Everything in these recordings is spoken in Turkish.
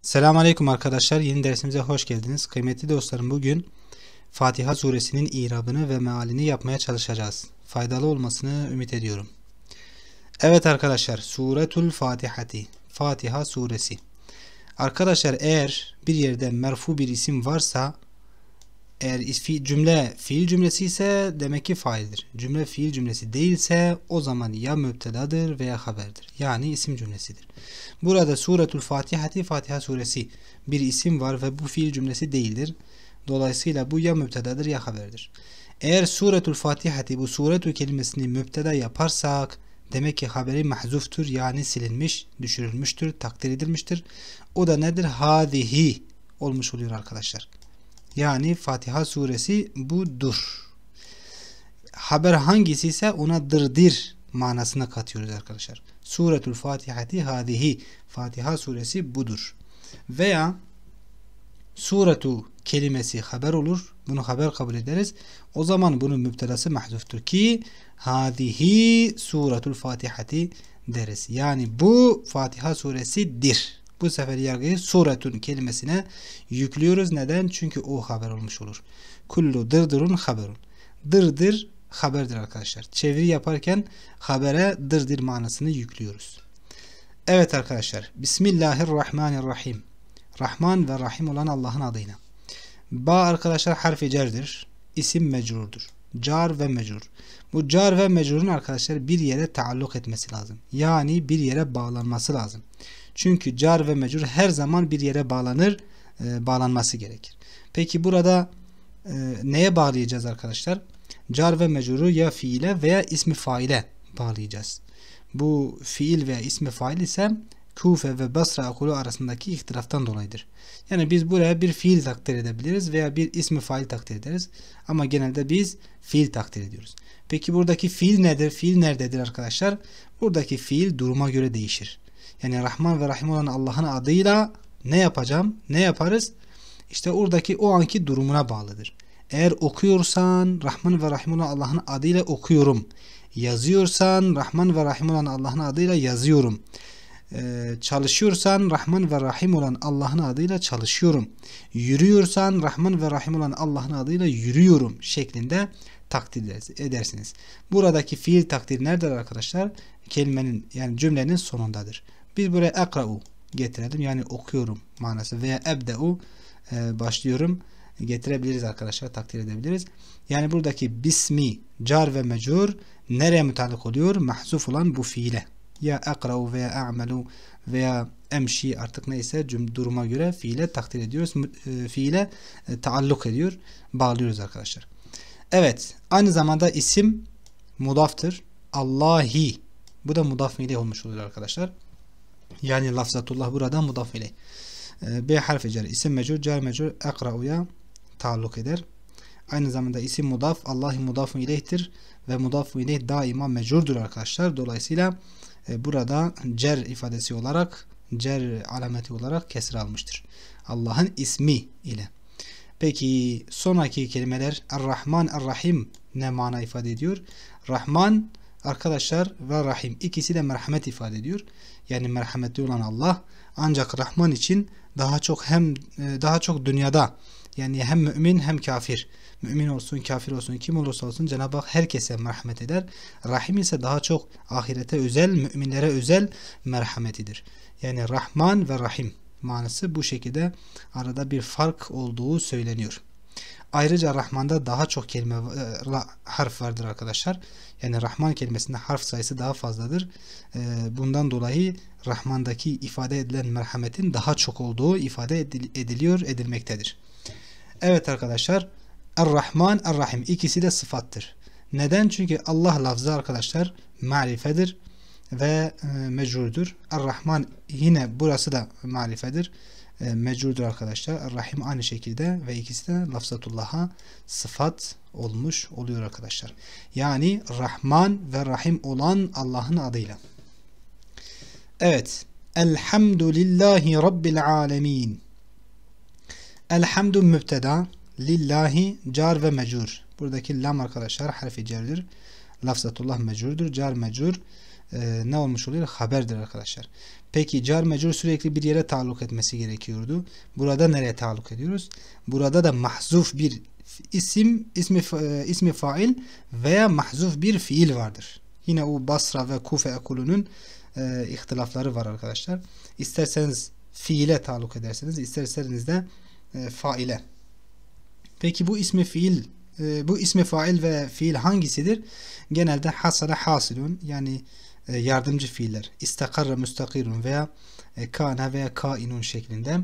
Selamünaleyküm arkadaşlar. Yeni dersimize hoş geldiniz. Kıymetli dostlarım, bugün Fatiha suresinin irabını ve mealini yapmaya çalışacağız. Faydalı olmasını ümit ediyorum. Evet arkadaşlar, Suretul Fatihati, Fatiha suresi. Arkadaşlar, eğer bir yerde merfu bir isim varsa, eğer cümle fiil cümlesi ise demek ki faildir. Cümle fiil cümlesi değilse o zaman ya mübtedadır veya haberdir. Yani isim cümlesidir. Burada Suretul Fatihati, Fatiha suresi bir isim var ve bu fiil cümlesi değildir. Dolayısıyla bu ya mübtedadır ya haberdir. Eğer Suretul Fatihati bu suretu kelimesini mübteda yaparsak demek ki haberi mahzuftur, yani silinmiş, düşürülmüştür, takdir edilmiştir. O da nedir? Hadihi olmuş oluyor arkadaşlar. Yani Fatiha suresi budur. Haber hangisi ise ona dırdir manasına katıyoruz arkadaşlar. Suretul Fatihati hadihi, Fatiha suresi budur. Veya suretu kelimesi haber olur. Bunu haber kabul ederiz. O zaman bunun müptelası mahzuftur ki hadihi suretul Fatihati deriz. Yani bu Fatiha suresidir. Bu sefer yargıyı suretun kelimesine yüklüyoruz. Neden? Çünkü o haber olmuş olur. Kullu dırdırun haberun. Dırdır haberdir arkadaşlar. Çeviri yaparken habere dırdır manasını yüklüyoruz. Evet arkadaşlar. Bismillahirrahmanirrahim. Rahman ve Rahim olan Allah'ın adıyla. Ba arkadaşlar harfi cerdir. İsim mecrurdur. Car ve mecrur. Bu car ve mecrurun arkadaşlar bir yere taalluk etmesi lazım. Yani bir yere bağlanması lazım. Çünkü car ve mecrur her zaman bir yere bağlanır, bağlanması gerekir. Peki burada neye bağlayacağız arkadaşlar? Car ve mecruru ya fiile veya ismi faile bağlayacağız. Bu fiil veya ismi fail ise Kufe ve Basra okulu arasındaki ihtilaftan dolayıdır. Yani biz buraya bir fiil takdir edebiliriz veya bir ismi fail takdir ederiz. Ama genelde biz fiil takdir ediyoruz. Peki buradaki fiil nedir? Fiil nerededir arkadaşlar? Buradaki fiil duruma göre değişir. Yani Rahman ve Rahim olan Allah'ın adıyla ne yapacağım? Ne yaparız? İşte oradaki o anki durumuna bağlıdır. Eğer okuyorsan Rahman ve Rahim olan Allah'ın adıyla okuyorum. Yazıyorsan Rahman ve Rahim olan Allah'ın adıyla yazıyorum. Çalışıyorsan Rahman ve Rahim olan Allah'ın adıyla çalışıyorum. Yürüyorsan Rahman ve Rahim olan Allah'ın adıyla yürüyorum şeklinde takdir edersiniz. Buradaki fiil takdir nerededir arkadaşlar? Kelimenin, yani cümlenin sonundadır. Biz buraya ekra'u getirelim, yani okuyorum manası, veya ebde'u başlıyorum getirebiliriz arkadaşlar, takdir edebiliriz. Yani buradaki bismi, car ve mecrur nereye mutallık oluyor? Mahzuf olan bu fiile. Ya ekra'u veya a'melu veya emşi, artık neyse duruma göre fiile takdir ediyoruz. Fiile taalluk ediyor, bağlıyoruz arkadaşlar. Evet, aynı zamanda isim mudaftır. Allahi, bu da mudaf ileyh olmuş oluyor arkadaşlar. Yani lafzatullah burada mudaf ileyh. B harfi cer, isim mecrur, cer mecrur ekra'uya taalluk eder. Aynı zamanda isim mudaf, Allahi mudafun ileyhtir ve mudafun ileyh daima mecrurdur arkadaşlar. Dolayısıyla burada cer ifadesi olarak, cer alameti olarak kesre almıştır. Allah'ın ismi ile. Peki sonraki kelimeler Er-Rahman, Er-Rahim ne mana ifade ediyor? Rahman arkadaşlar ve Rahim ikisi de merhamet ifade ediyor. Yani merhametli olan Allah. Ancak Rahman için daha çok dünyada, yani hem mümin hem kafir, mümin olsun kafir olsun kim olursa olsun Cenab-ı Hak herkese merhamet eder. Rahim ise daha çok ahirete özel, müminlere özel merhametidir. Yani Rahman ve Rahim manası bu şekilde, arada bir fark olduğu söyleniyor. Ayrıca Rahman'da daha çok kelime harf vardır arkadaşlar. Yani Rahman kelimesinde harf sayısı daha fazladır. Bundan dolayı Rahman'daki ifade edilen merhametin daha çok olduğu ifade edilmektedir. Evet arkadaşlar, Er-Rahman, Er-Rahim ikisi de sıfattır. Neden? Çünkü Allah lafzı arkadaşlar marifedir ve mecrurdur. Er-Rahman yine burası da marifedir, mecrurdur arkadaşlar. Er-Rahim aynı şekilde ve ikisi de lafzatullah'a sıfat olmuş oluyor arkadaşlar. Yani Rahman ve Rahim olan Allah'ın adıyla. Evet. Elhamdülillahi Rabbil alemin. Elhamdü mübteda, lillahi car ve mecrur. Buradaki lam arkadaşlar harfi cerdir. Lafzatullah mecrurdur. Car mecrur. ne olmuş oluyor? Haberdir arkadaşlar. Peki car mecrur sürekli bir yere taalluk etmesi gerekiyordu. Burada nereye taalluk ediyoruz? Burada da mahzuf bir ismi fail veya mahzuf bir fiil vardır. Yine o Basra ve Kufe ekolünün ihtilafları var arkadaşlar. İsterseniz fiile taalluk ederseniz, isterseniz de faile. Peki bu ismi fail ve fiil hangisidir? Genelde hasale hasilun, yani yardımcı fiiller. İstakarra müstakirun veya kana veya kainun şeklinde.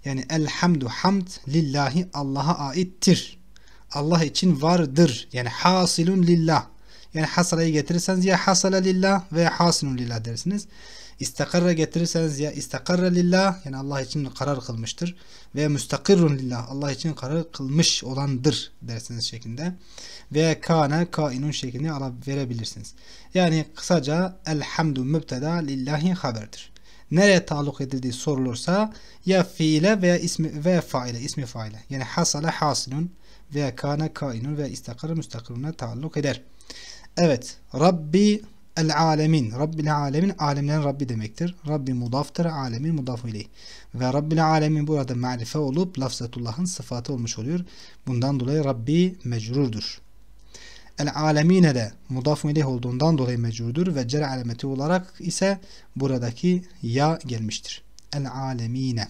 Yani elhamdu hamd lillahi, Allah'a aittir. Allah için vardır. Yani hasilun lillah. Yani hasalayı getirirseniz ya hasala lillah veya hasilun lillah dersiniz. İstakarra getirirseniz ya istakarra lillah, yani Allah için karar kılmıştır. Veya müstakirrun lillah, Allah için karar kılmış olandır dersiniz şeklinde. Veya kana kainun şeklinde verebilirsiniz. Yani kısaca elhamdu mübteda lillahi haberdir. Nereye taalluk edildiği sorulursa ya fiile veya ismi faile. Yani hasala hasilun veya kana kainun veya istakarra müstakirruna taalluk eder. Evet. Rabbi el-alemin. Rabbil alemin, alemlerin Rabbi demektir. Rabbi mudaftır, alemin mudafu ileyh. Ve Rabbil alemin burada ma'rife olup lafzatullah'ın sıfatı olmuş oluyor. Bundan dolayı Rabbi mecrurdur. El-alemine de mudafu ileyh olduğundan dolayı mecrurdur ve cer alameti olarak ise buradaki ya gelmiştir. El-alemine.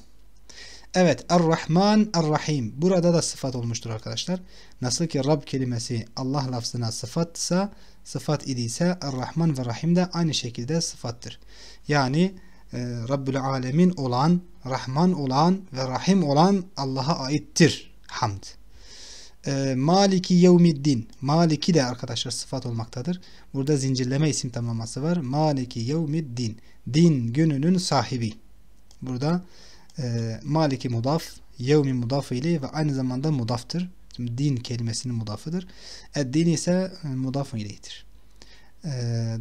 Evet, Er-Rahman, Er-Rahim. Burada da sıfat olmuştur arkadaşlar. Nasıl ki Rab kelimesi Allah lafzına sıfatsa, sıfat idiyse Er-Rahman ve Rahim de aynı şekilde sıfattır. Yani Rabbül Alemin olan, Rahman olan ve Rahim olan Allah'a aittir hamd. Maliki yevmiddin. Maliki de arkadaşlar sıfat olmaktadır. Burada zincirleme isim tamlaması var. Maliki yevmiddin. Din gününün sahibi. Burada Maliki mudaf, yevmi mudaf ile ve aynı zamanda mudaftır. Şimdi din kelimesinin mudafıdır. Din ise mudaf ileydir.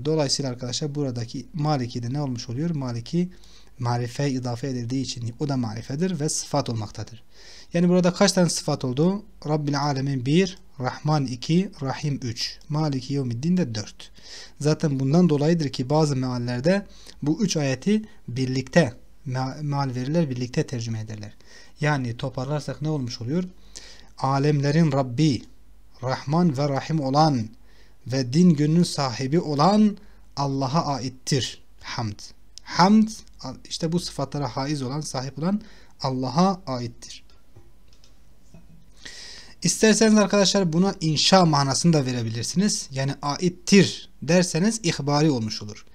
Dolayısıyla arkadaşlar buradaki Maliki de ne olmuş oluyor? Maliki marifeye idafe edildiği için o da marifedir ve sıfat olmaktadır. Yani burada kaç tane sıfat oldu? Rabbil alemin 1, Rahman 2, Rahim 3, Maliki yevmiddin de 4. Zaten bundan dolayıdır ki bazı meallerde bu 3 ayeti birlikte meal verirler, birlikte tercüme ederler. Yani toparlarsak ne olmuş oluyor? Alemlerin Rabbi, Rahman ve Rahim olan ve din gününün sahibi olan Allah'a aittir hamd. Hamd işte bu sıfatlara haiz olan, sahip olan Allah'a aittir. İsterseniz arkadaşlar buna inşa manasını da verebilirsiniz. Yani aittir derseniz ihbari olmuş olur.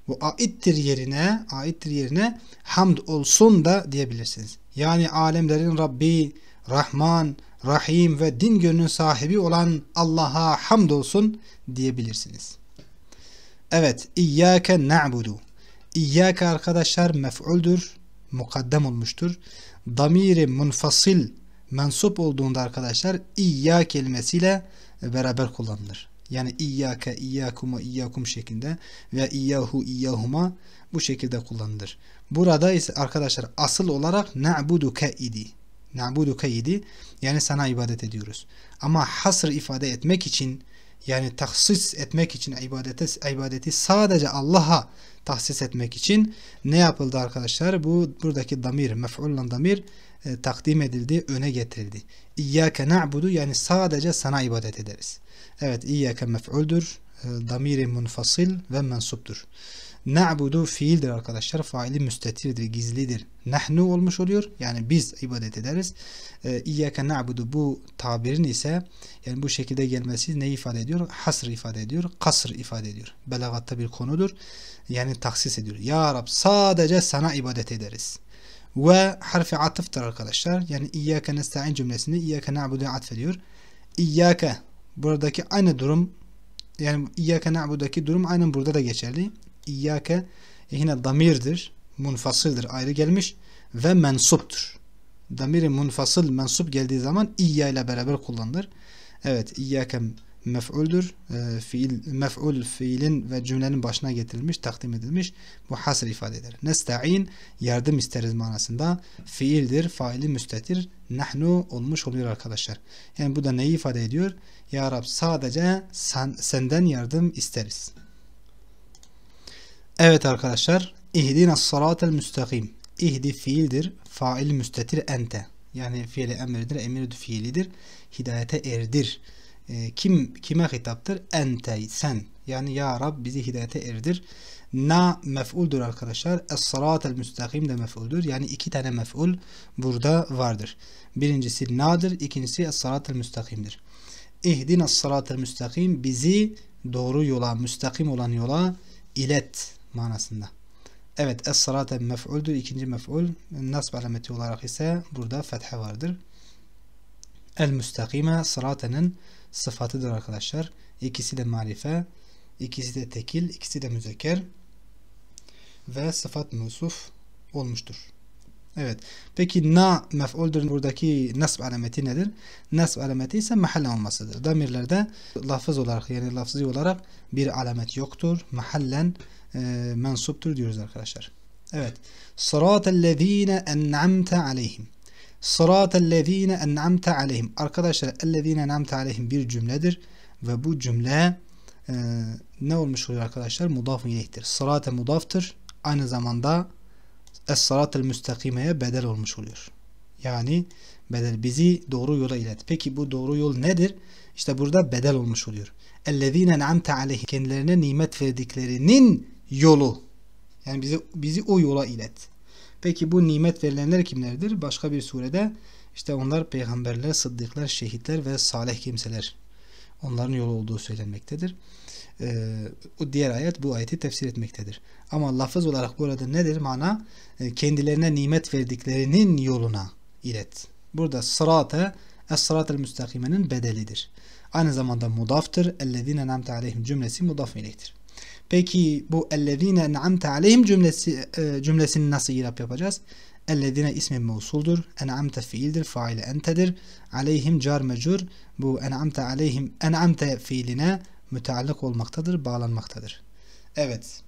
Bu aittir yerine hamd olsun da diyebilirsiniz. Yani alemlerin Rabbi, Rahman, Rahim ve din gönlünün sahibi olan Allah'a hamd olsun diyebilirsiniz. Evet. İyyâke na'budu. İyyâke arkadaşlar mef'uldür. Mukaddem olmuştur. Damiri munfasil mensup olduğunda arkadaşlar İyyâ kelimesiyle beraber kullanılır. Yani İyyâke, İyyâkuma, İyyâkum şeklinde veya İyyâhu, İyyâhuma bu şekilde kullanılır. Burada ise arkadaşlar asıl olarak na'buduke idi. Na'buduke idi. Yani sana ibadet ediyoruz. Ama hasr ifade etmek için, yani tahsis etmek için ibadeti sadece Allah'a tahsis etmek için ne yapıldı arkadaşlar? Buradaki damir, mef'ulan damir takdim edildi, öne getirildi. İyyâke na'budu, yani sadece sana ibadet ederiz. Evet, İyyâke mef'uldür, damiri munfasil ve mensuptur. Na'budu fiildir arkadaşlar. Faili müstetirdir, gizlidir. Nahnu olmuş oluyor. Yani biz ibadet ederiz. İyyâke na'budu bu tabirin ise yani bu şekilde gelmesi ne ifade ediyor? Hasr ifade ediyor. Kasr ifade ediyor. Belagatta bir konudur. Yani taksis ediyor. Ya Rab sadece sana ibadet ederiz. Ve harfi atıftır arkadaşlar. Yani İyyâke nesta'in cümlesinde İyyâke na'budu'ya atfediyor. İyyâke buradaki aynı durum, yani İyyâke na'budu'daki durum aynen burada da geçerli. İyyâke yine damirdir, munfasıldır, ayrı gelmiş ve mensuptur. Damiri munfasıl, mensup geldiği zaman İyyâ ile beraber kullanılır. Evet, İyyâke mef'uldür. Mef'ul fiilin ve cümlenin başına getirilmiş, takdim edilmiş. Bu hasr ifade eder. Nesta'in yardım isteriz manasında fiildir, faili müstetir. Nahnu olmuş oluyor arkadaşlar. Yani bu da neyi ifade ediyor? Ya Rab sadece senden yardım isteriz. Evet arkadaşlar. İhdina sıratel müstakim. İhdi fiildir. Fail müstetir ente. Yani fiili emirdir. Emir fiilidir. Hidayete erdir. Kime hitaptır? Ente, sen. Yani ya Rab bizi hidayete erdir. Na mef'uldur arkadaşlar. Es-sıratel müstakim de mef'uldur. Yani iki tane mef'ul burada vardır. Birincisi na'dır. İkincisi es-sıratel müstakimdir. İhdina sıratel müstakim, bizi doğru yola, müstakim olan yola ilet manasında. Evet, es-sırate mef'uldür. İkinci mef'ul. Nasb alameti olarak ise burada fethe vardır. El-müstakime sıratenin sıfatıdır arkadaşlar. İkisi de marife, ikisi de tekil, ikisi de müzekker ve sıfat mevsuf olmuştur. Evet. Peki na mef'uldür. Buradaki nasb alameti nedir? Nasb alameti ise mahalle olmasıdır. Damirlerde lafız olarak, yani lafzı olarak bir alamet yoktur. Mahallen mensuptur diyoruz arkadaşlar. Evet. Sıratellezine en'amte aleyhim. Sıratellezine en'amte aleyhim. Arkadaşlar ellezine en'amte aleyhim bir cümledir ve bu cümle ne olmuş oluyor arkadaşlar? Mudaf ileyhtir. Sırate mudaftır. Aynı zamanda es-sıratel müstakimeye bedel olmuş oluyor. Yani bedel, bizi doğru yola ilet. Peki bu doğru yol nedir? İşte burada bedel olmuş oluyor. Ellezine en'amte aleyhim, kendilerine nimet verdiklerinin yolu. Yani bizi o yola ilet. Peki bu nimet verilenler kimlerdir? Başka bir surede işte onlar peygamberler, sıddıklar, şehitler ve salih kimseler. Onların yolu olduğu söylenmektedir. O diğer ayet bu ayeti tefsir etmektedir. Ama lafız olarak burada nedir? Mana kendilerine nimet verdiklerinin yoluna ilet. Burada sırate es-sıratel müstakimenin bedelidir. Aynı zamanda mudaftır. Ellezine en'amte aleyhim cümlesi mudaf ileyhtir. Peki bu ellezine en'amte aleyhim cümlesini nasıl irab yapacağız? Ellezine ismi mevsuldur. En'amte fiildir. Faili entedir. Aleyhim car mecur. Bu en'amte aleyhim, en'amte fiiline müteallık olmaktadır, bağlanmaktadır. Evet.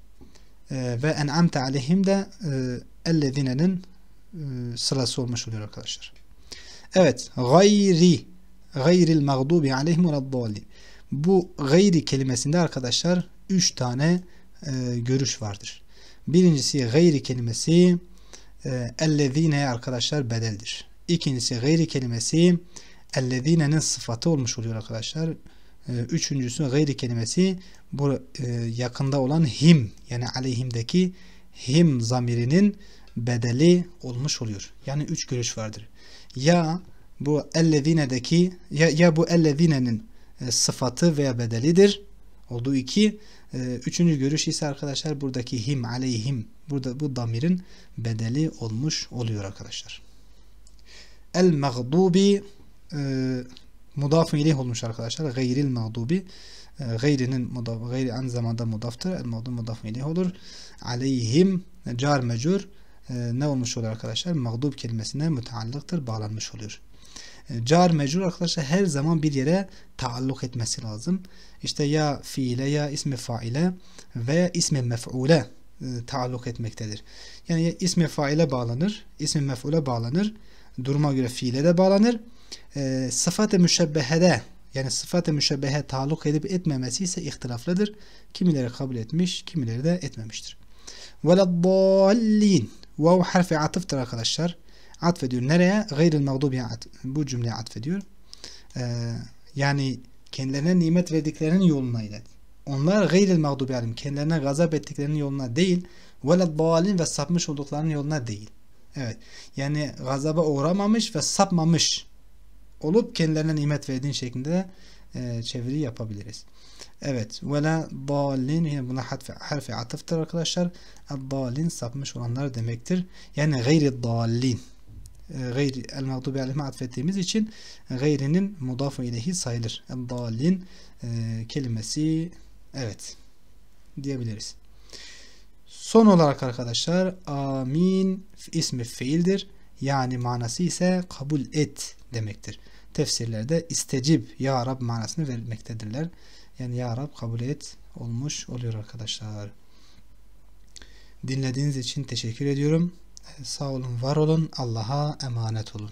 Ve en'amte aleyhim de ellezine'nin sırası olmuş oluyor arkadaşlar. Evet. Gayril mağdubi aleyhim veleddallin. Bu gayri kelimesinde arkadaşlar 3 tane görüş vardır. Birincisi gayri kelimesi ellezine'ye arkadaşlar bedeldir. İkincisi gayri kelimesi ellezine'nin sıfatı olmuş oluyor arkadaşlar. Üçüncüsü gayri kelimesi bu yakında olan him, yani aleyhimdeki him zamirinin bedeli olmuş oluyor. Yani 3 görüş vardır. Ya bu ellezine'deki ya bu ellezine'nin sıfatı veya bedelidir. Olduğu 2. Üçüncü görüş ise arkadaşlar buradaki him, aleyhim, burada bu damirin bedeli olmuş oluyor arkadaşlar. El mağdubi mudafun ileyh olmuş arkadaşlar. Gayril mağdubi, gayri aynı zamanda mudaftır. El mağdub mudafun ileyh olur. Aleyhim car mecur ne olmuş oluyor arkadaşlar? Mağdub kelimesine müteallıktır, bağlanmış oluyor. Car mecrur arkadaşlar her zaman bir yere taalluk etmesi lazım. İşte ya fiile, ya ismi faile veya ismi mef'ule taalluk etmektedir. Yani ismi faile bağlanır, ismi mef'ule bağlanır, duruma göre fiile de bağlanır. Sıfat-ı müşebbehede, yani sıfat-ı müşebbehe taalluk edip etmemesi ise ihtilaflıdır. Kimileri kabul etmiş, kimileri de etmemiştir. Veleddallin. Vav harfi atıftır arkadaşlar. Atfediyor. Nereye? Gayril mağdubi, bu cümleye atfediyor. Yani kendilerine nimet verdiklerinin yoluna ilet. Onlar gayril mağdubi alim, kendilerine gazap ettiklerinin yoluna değil, veleddallin ve sapmış olduklarının yoluna değil. Evet. Yani gazaba uğramamış ve sapmamış olup kendilerine nimet verdiğin şeklinde çeviri yapabiliriz. Evet. Veleddallin, yine buna harfi atıftır arkadaşlar. Eddallin sapmış olanlar demektir. Yani gayriddallin. Gayri el mağdubi aleyhime atfettiğimiz için gayrinin mudafu ileyhi sayılır. Eddallin kelimesi evet diyebiliriz. Son olarak arkadaşlar amin ismi fiildir. Yani manası ise kabul et demektir. Tefsirlerde istecib ya Rab manasını vermektedirler. Yani ya Rab kabul et olmuş oluyor arkadaşlar. Dinlediğiniz için teşekkür ediyorum. Sağ olun, var olun. Allah'a emanet olun.